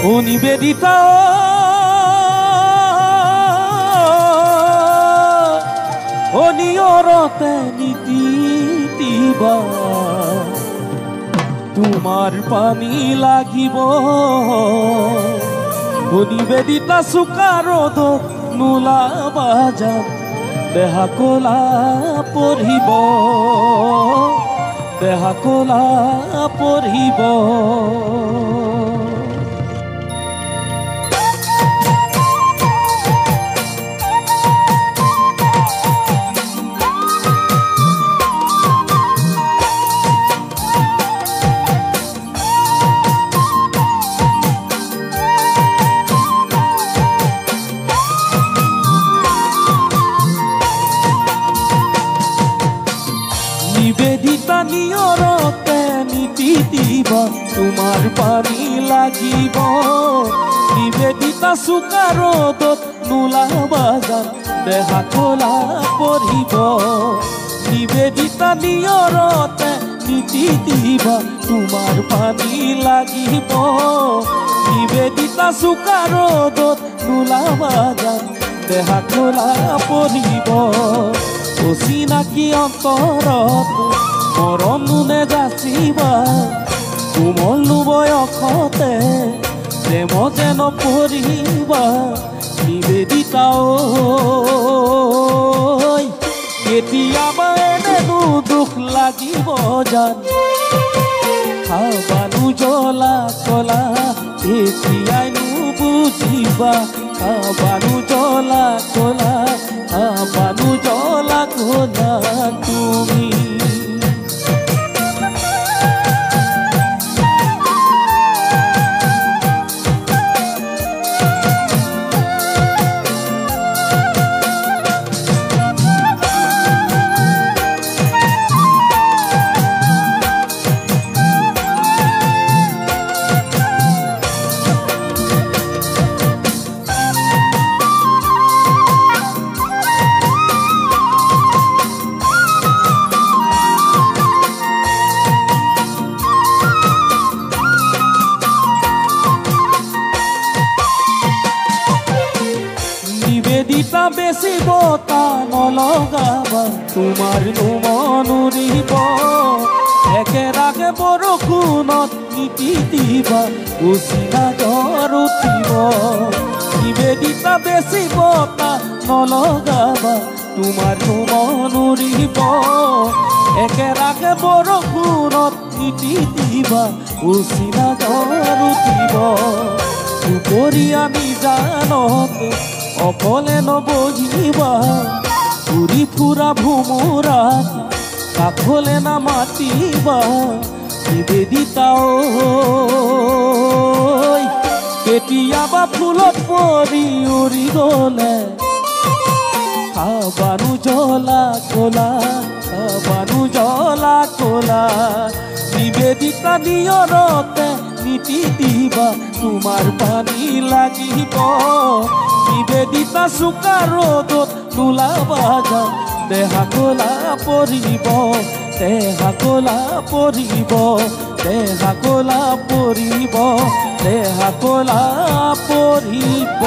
ও নিবেদিতা ও নিয়ৰতে নীতি দিবা তোমাৰ পানী লাগিব ও নিবেদিতা চোকা ৰ'দত নোলাবা যাম দেহা কলা পঢ়িব দেহা কলা পঢ়িব নিবেদিতা নিয়ৰতে নীতি দিবা তোমাৰ পানী লাগিব নিবেদিতা চোকা ৰ'দত নোলাবা যাম দেহা কলা পঢ়িব নিবেদিতা নিয়ৰতে নীতি দিবা তোমাৰ পানী লাগিব নিবেদিতা চোকা ৰ'দত নোলাবা যাম দেহা কলা পঢ়িব অচিনাকি অন্তৰত মৰম নুনে যাচিবা কোমল বয়সতে প্ৰেম যেন পঢ়িবা নিবেদিতা কেতিয়াবা এনেনো দুখ লাগিব জান খাবানো জ্বলা কলা এতিয়াই নুবুজিবা খাবানো জ্বলা কলা খাবানো জ্বলা কলা তুমি নিবেদিতা বেছি বতা নলগাবা তোমাৰ মন উৰিব একেৰাগে বৰষুণত নীতি দিবা উচিনা জ্বৰ উঠিব নিবেদিতা বেছি বতা নলগাবা তোমাৰ মন উৰিব একেৰাগে বৰষুণত নীতি দিবা উচিনা জ্বৰ উঠিব দুপৰীয়া নিজানত অকলে নবহিবা ঘূৰি ফুৰা ভোমোৰা কাষলে নামাতিবা নিবেদিতা কেতিয়াবা ফুলত পৰি উৰি গলে খাবানো জ্বলা কলা খাবানো জ্বলা কলা নিবেদিতা নিয়ৰতে নীতি দিবা তোমাৰ পানী লাগিব নিবেদিতা চোকা ৰ'দত নোলাবা যাম দেহা কলা পঢ়িব দেহা কলা পঢ়িব দেহা কলা পঢ়িব দেহা কলা পঢ়িব